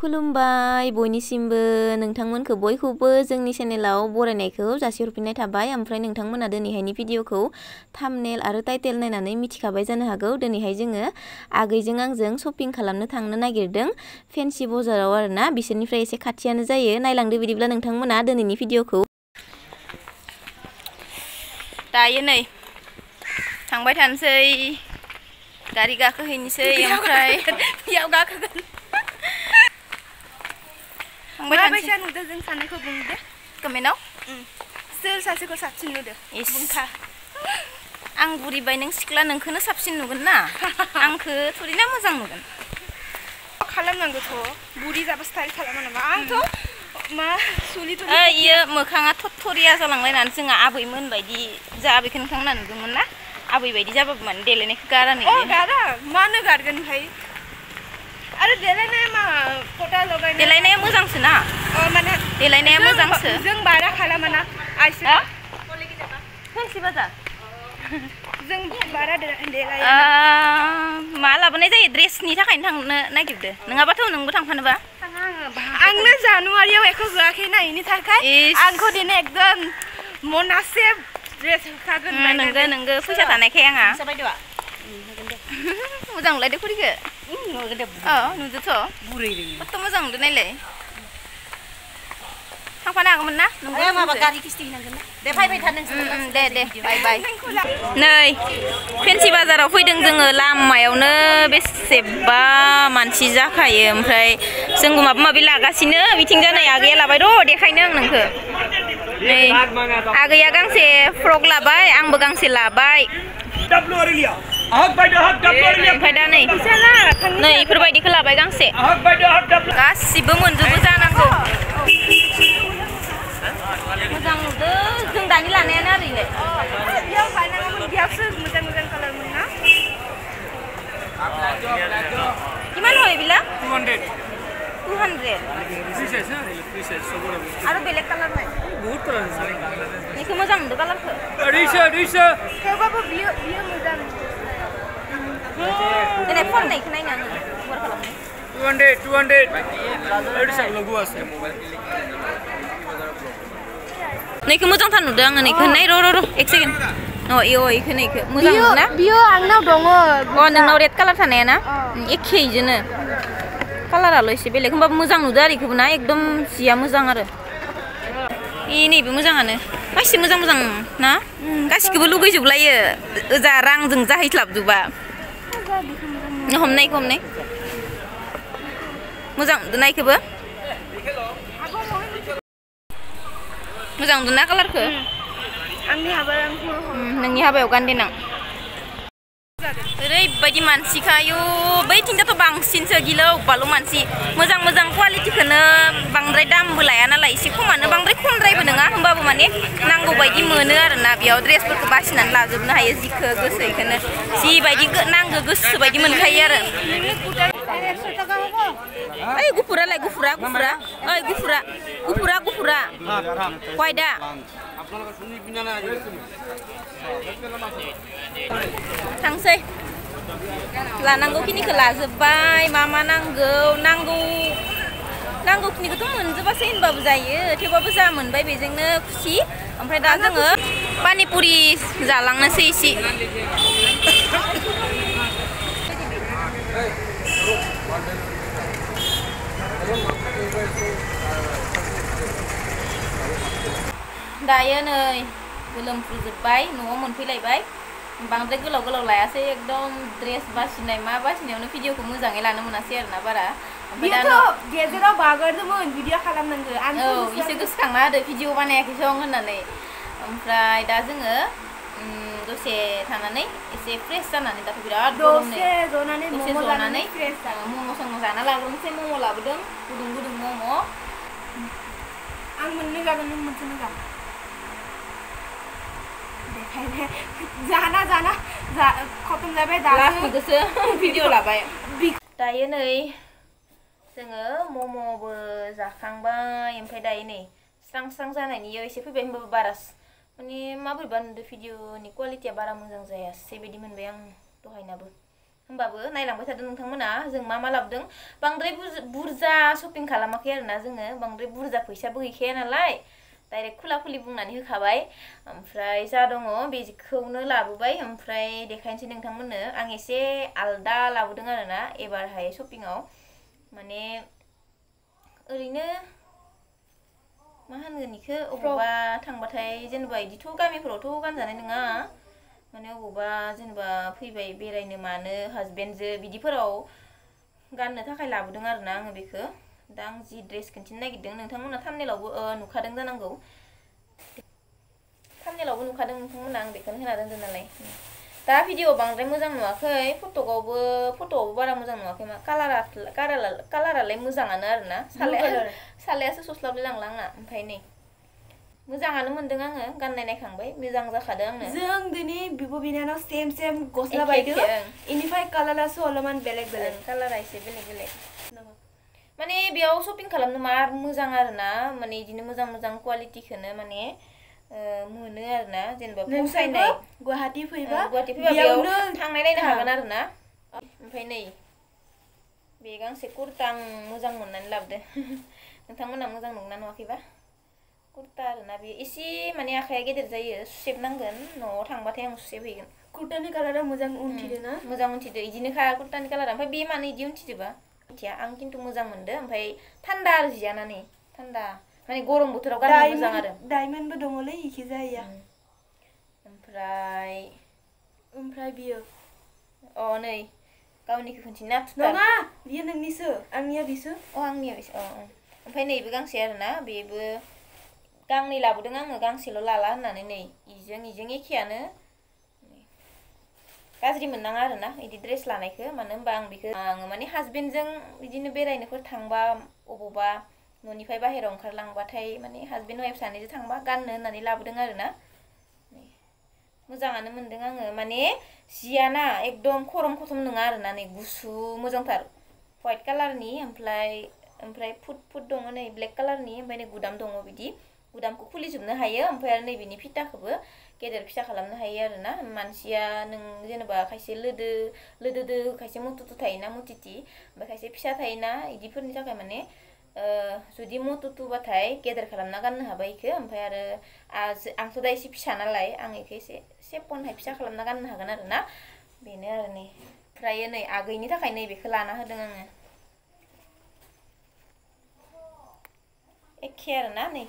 खुलुमबाय बयनिसिमबो नोंथांमोनखौ बयखौबो जोंनि चेनेलाव बरायनायखौ जासिहरफिननाय थाबाय ओमफ्राय नोंथांमोना दिनैहायनि भिडिअखौ थाम्बनेल आरो टाइटेल नायनानै मिथिखाबाय जानो हागौ दिनैहाय जोङो आगैजों आंजों शपिं खालामनो थांनो नागिरदों फेन्सि बाजाराव आरोना बिसोरनिफ्राय एसे खाथियानो जायो नायलांदो बिदिब्ला नोंथांमोना दिनैनि भिडिअखौ दायो नै थांबाय थानोसै गारि गाखोहैनोसै ओमफ्राय बेयाव गाखोगोन माबायसा नुदों जों सानैखौ बुंदो कमेन्टआव सोर सासेखौ साबसिन नुदो बुंखा आं बुरिबाय नों सिख्ला नोंखौनो साबसिन नुगोन ना आंखौ थोरैना मोजां नुगोन खालामनांगौथ' बुरि जाबा स्टाइल खालामा नामा आंथ' मा सुलिथ' इयो मोखाङा थथरिया जालांलायनानै जोंहा आबैमोन बायदि जा आबैखौ नोंथांमोना नुदोंमोन ना आबै बायदि जाबाबो माने देलायनायखौ गारा नै गारा मानो गारगोन ओमफ्राय आरो देलायनाया मा फटा लगायनाय देलायनाया मोजांसो ना माने देलायनाया मोजांसो जों बारा खालामा ना आइसा फेन्सि बाजार जों बारा देलायो मा लाबोनाय जायो ड्रेसनि थाखायनो थांनो नागिरदो नङाबाथ' नोंबो थांफानोबा आंनो जानुवारियाव एख' होआखै नायनि थाखाय आंखौ दिनै एकदम मनासे ड्रेस होखागोन नोंगो नोंगो फैसा थानायखाय आंहा मोजां नुलायदो खुरिखो नुदोथ' खथ' मोजां नुदो नायलाय थांफानो हागौमोन ना माबा गारि किस्ति होनांगोन ना दे फैबाय था नोंसोर दे बाय बाय नै फेन्सि बाजाराव फैदों जोङो लामायावनो बेसेबा मानसि जाखायो ओमफ्राय जोंबो माबा माबि लागासिनो बिथिंजा नै आगैया लाबाय र' देखायनो आं नोंखो नै आगैया गांसे फ्रक लाबाय आंबो गांसे लाबाय ओमफ्राय दा नै इफोरबायदिखौ लाबाय गांसे गासिबो मोनजोबो जानांगौ मोजां नुदों जों दानि लानायानो ओरैनो किमान होय बिला 200 आरो बेलेग कालार नाय बहुत कालार बेखौ मोजां नुदों कालारखौ 200 थेवबाबो बियो मोजां दिनै फननायखौ नायनानै वर खालामनाय 200 लोगो আছে नैखौ मोजांथार नुदों आङो नैखौ नाय र' एक सेकेन्ड इखौ नैखौ मोजां नुदोंना बियो आंनाव दङ नोंनाव रेड कालार थानाया ना एखे इजोंनो कालाराल' एसे बेलेग होमबाबो मोजां नुदों आरो इखौबो ना एकदम जिया मोजां आरो नैबे मोजाङानो गासिबो मोजां ना गासिखौबो लुगैजोबलायो ओजा रांजों जाहैस्लाबजोबा हमनाय मोजां नुदों ना इखौबो मोजां नुदों ना कालारखौ नोंनि हाबायाव गानदेनां ओरैबायदि मानसिखायो बैथिंजाथ' बांसिनसो गिलौ बालौ मानसि मोजां कुवालिटिखौनो बांद्राय दामबो लाया नालाय एसे खमानो बांद्राय खमद्रायबो नङा होमबाबो माने नांगौ बायदि मोनो आरोना बेयाव ड्रेसफोरखौ बासिनानै लाजोबनो हायो जिखौ गोसो इखौनो जिबायदि नांगौ गोसो बायदि मोनखायो आरो ओइ गुफुरालाय गुफुरा वाइटआ थांसै लानांगौखिनिखौ लाजोब्बाय मा नांगौखिनिखौथ' मोनजोबासै होनबाबो जायो थेवबाबो जा मोनबाय बेजोंनो खुसि ओमफ्राय दा जोङो पानिपुरि जालांनोसै इसे दायो नै गोलोमफ्रुजोब्बाय न'आव मोनफैलायबाय बांद्राय गोलाव लायासै एकदम ड्रेस बासिनाय मा बासिनायावनो भिडिअखौ मोजाङै लानो मोनासै आरोना बारा ओमफ्राय दा गेजेराव बागारदोंमोन भिडिअ खालामनांगौ एसे गोसोखांना होदो भिडिअ बानायाखै सं होननानै ओमफ्राय दा जोङो दसे थानानै एसे फ्रेश जानानै दाथ' बिराद दसे जनानै मम' जाना लाग्रोनोसै मम' लाबोदों गुदुं मम' आं मोननै जागोन नों मोनसे जागोन जाना खतम जाबाय लास्टनिखौसो भिडिअ लाबाय दायो नै जोङो मम'बो जाखांबाय ओमफ्राय दायो नै स्रां जानायनि एसे फैबाय होनबाबो बारा माने माबोरैबा नुदों भिडिअनि क्वालिटिया बारा मोजां जायासै बायदि मोनबाय आं दहायनाबो होमबाबो नायलांबाय थादों नोंथांमोना जों मा लाबोदों बांद्राय बुरजा शपिं खालामाखै आरोना जोङो बांद्राय बुरजा फैसाबो गैखाया नालाय डाइरेक्ट खुला खुलि बुंनानै होखाबाय ओमफ्राय जा दङ बेखौनो लाबोबाय ओमफ्राय देखायनोसै नोंथांमोननो आं एसे आलदा लाबोदों आरोना एबारहाय शपिंआव माने ओरैनो मा होनगोन इखो अबावबा थांबाथाय जेनेबा इदिथ' गामिफोरावथ' गानजानाय नङा माने अबावबा जेनेबा फैबाय बेरायनो मानो हाजबेन्डजो बिदिफोराव गाननो थाखाय लाबोदों आरोना आङो बेखौ दा आं जि ड्रेस खिन्थिनो नागिरदों नोंथांमोना थाम्बनेइलावबो नुखादों जानांगौ थाम्बनेइलावबो नुखादों नोंथांमोना आं बेखौनो होना दोनदों नालाय दा भिडिअ बांद्राय मोजां नुवाखै फट'आवबो बारा मोजां नुवाखै मा कालारालाय मोजाङानो आरोना सालायासो सस्लाबलाय लांला आंना ओमफ्राय नै मोजाङानो मोनदों आङो गाननाय नायखांबाय मोजां जाखादों आंनो जों दिनै बिब' बिनानाव सेम गस्ला बायदों इनिफ्राय कालारासो अलपमान बेलेग कालारा एसे बेलेग माने बेयाव शपिं खालामनो मार मोजां आरोना माने इदिनो मोजां क्वालिटिखौनो माने मोनो आरोना जेनेबा फसायनाय गुवाहाटी फैबा बेयावनो थांनाय नायनो हागोन आरोना ओमफ्राय नै बे गांसे कुर्ता आं मोजां मोननानै लाबोदों नोंथांमोना मोजां नंना नुवाखैबा कुर्ता आरोना बे एसे माने आखाया गेदेर जायो सुसेबनांगोन न'आव थांबाथाय आं सुसेबहैगोन कुर्तानि कालारा मोजां उन्थिदो ना मोजां उन्थिदो इदिनोखा कुर्तानि कालारा ओमफ्राय बे मानो इदि उन्थिदोबा मिथिया आं खिन्थु मोजां मोनदो ओमफ्राय थान्दा आरो जियाना नै थान्दा माने गरम बोथोराव गाननो मोजां आरो डायमन्डबो दङलै इखि जाया ओमफ्राय बियो नै गावनिखौ खोन्थिना नङा बियो नोंनिसो आंनिया बिसो आंनिया बिसो ओमफ्राय नैबे गांसे आरोना बेबो गांनै लाबोदों आङो गांसेल' लाला होननानै नै इजों एखेयानो गाज्रि मोननाङा आरोना इदि ड्रेस लानायखौ मानो होनबा आङो माने हाजबेन्डजों बिदिनो बेरायनोफोर थांबा अबावबा न'निफ्राय बाहेरायाव ओंखारलांबाथाय माने हाजबेन्ड वाइफ सानैजों थांबा गाननो होननानै लाबोदों आरोना मोजाङानो मोनदों आङो माने जियाना एकदम खरम खथम नङा आरोना नै गुसु मोजांथार व्हाइट कालारनि ओमफ्राय फुट दङ नै ब्लेक कालारनि ओमफ्राय नै गुदाम दङ बिदि गुदामखौ खुलिजोबनो हायो ओमफ्राय आरो नैबेनि फिताखौबो गेदेर फिसा खालामनो हायो आरोना मानसिया नों जेनेबा खायसे लोदोदो खायसे मुथुथु थायोना मुथिथि ओमफ्राय खायसे फिसा थायोना इदिफोरनि थाखाय माने जुदि मुथुथुबाथाय गेदेर खालामना गाननो हाबाय इखो ओमफ्राय आरो आंथ' दा एसे फिसा नालाय आं इखो एसे सेपनहाय फिसा खालामना गाननो हागोन आरोना बेनो आरो नै ओमफ्राय नै आगैनि थाखाय नैबेखौ लाना होदों आङो एखे आरोना नै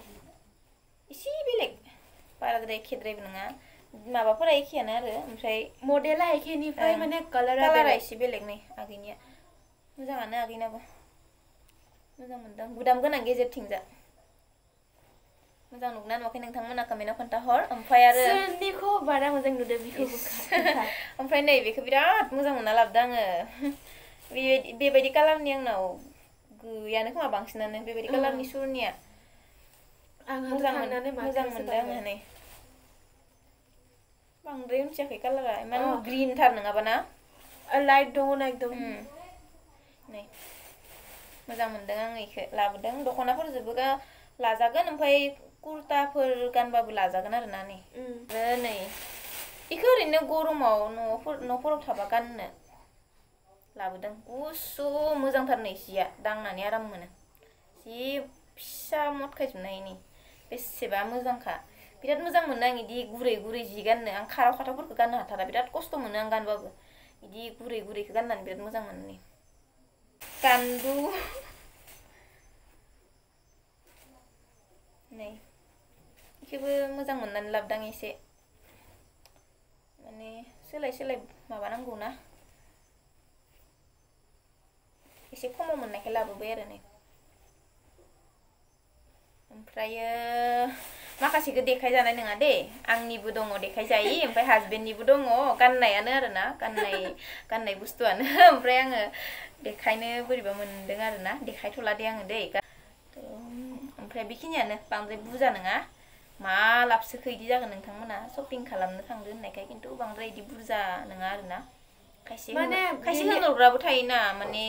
एसे बेलेग बाराद्राय एखेद्रायबो नङा माबाफोरा एखेयानो आरो ओमफ्राय मडेला एखेनिफ्राय माने कालारा एसे बेलेग नै आगैनिया मोजाङानो आगैनाबो मोजां मोनदों गुदाम गोनां गेजेरथिंजा मोजां नुगोना नुवाखै नोंथांमोना कमेन्टआव खोन्थाहर ओमफ्राय आरो सोरनिखौ बारा मोजां नुदों बेखौ ओमफ्राय नै बेखौ बिराद मोजां मोनना लाबोदों आङो बेबायदि कालारनि आंनाव गैयानो खोमा बांसिनानो बेबायदि कालारनि सुरनिया मोजां मोनदों आङो नै बांद्राय मिथियाखै कालारा इमान ग्रिनथार नङाबा ना लाइट दङ ना एकदम नै मोजां मोनदों आङो इखो लाबोदों दख'नाफोरजोंबो लाजागोन ओमफ्राय कुर्ताफोर गानबाबो लाजागोन आरोना नै आरो नै इखो ओरैनो गरमाव न'फोराव थाबा गाननो लाबोदों गुसु मोजांथार नै जिया दांनानै आराम मोनो जि फिसा मटखायजोबनाय नै बेसेबा मोजांखा बिराद मोजां मोनो आं इदि गुरै जि गाननो आं खाराव खाथावफोरखौ गाननो हाथारा बिराद खस्थ' मोनो आं गानबाबो इदि गुरैखौ गाननानै बिराद मोजां मोनो नै गान्दु नै इखौबो मोजां मोननानै लाबोदों आं एसे माने सोलाय माबानांगौ ना एसे खमाव मोननायखाय लाबोबाय आरो नै ओमफ्रायो माखासेखौ देखायजानाय नङा दे आंनिबो दङ देखायजायि ओमफ्राय हाजबेन्डनिबो दङ गाननायानो आरोना गाननाय बुस्थुआनो ओमफ्राय आङो देखायनो बोरैबा मोनदों आरोना देखायथ'ला दे आङो दे ओमफ्राय बेखिनियानो बांद्राय बुरजा नङा मा लाबसोखो इदि जागोन नोंथांमोना शपिं खालामनो थांदो होननायखाय खिन्थु बांद्राय इदि बुरजा नङा आरोना खायसे होनहरग्राबो थायोना माने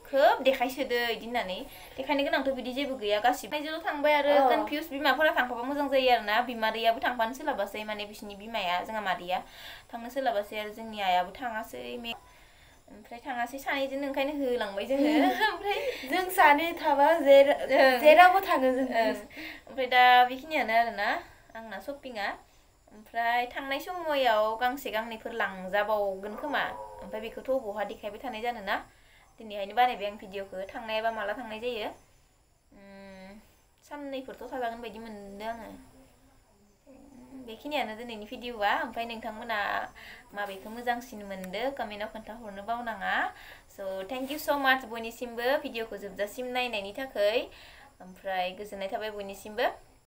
खोब देखायसोदो इदि होननानै देखायनो गोनांथ' बिदि जेबो गैया गासिबो थाइजोल' थांबाय आरो कनफिउज बिमाफोरा थांफाबा मोजां जायो आरोना बिमादैयाबो थांफानो सोलाबासै माने बिसिनि बिमाया जोंहा मादैया थांनो सोलाबासै आरो जोंनि आइयाबो थाङासै ओमफ्राय थाङासै सानैजों ओंखायनो होलांबाय जोङो ओमफ्राय जों सानै थाबा जेरावबो थाङो जों ओमफ्राय दा बेखिनियानो आरोना आंना शपिंआ ओमफ्राय थांनाय समायाव गांसे गांनैफोर लांजाबावगोन खोमा ओमफ्राय बेखौथ' बहा देखायबाय थानाय जानो ना दिनैहायनो बानायबाय आं भिडिअखौ थांनायाबा माला थांनाय जायो साननैफोरथ' थाजागोन बायदि मोनदों आङो बेखिनियानो दिनैनि भिडिअआ ओमफ्राय नोंथांमोना माबेखौ मोजांसिन मोनदो कमेन्टआव खोन्थाहरनो बावनाङा स' थेंक इउ स' माच बयनिसिमबो भिडिअखौ जोबजासिम नायनायनि थाखाय ओमफ्राय गोजोननाय थाबाय बयनिसिमबो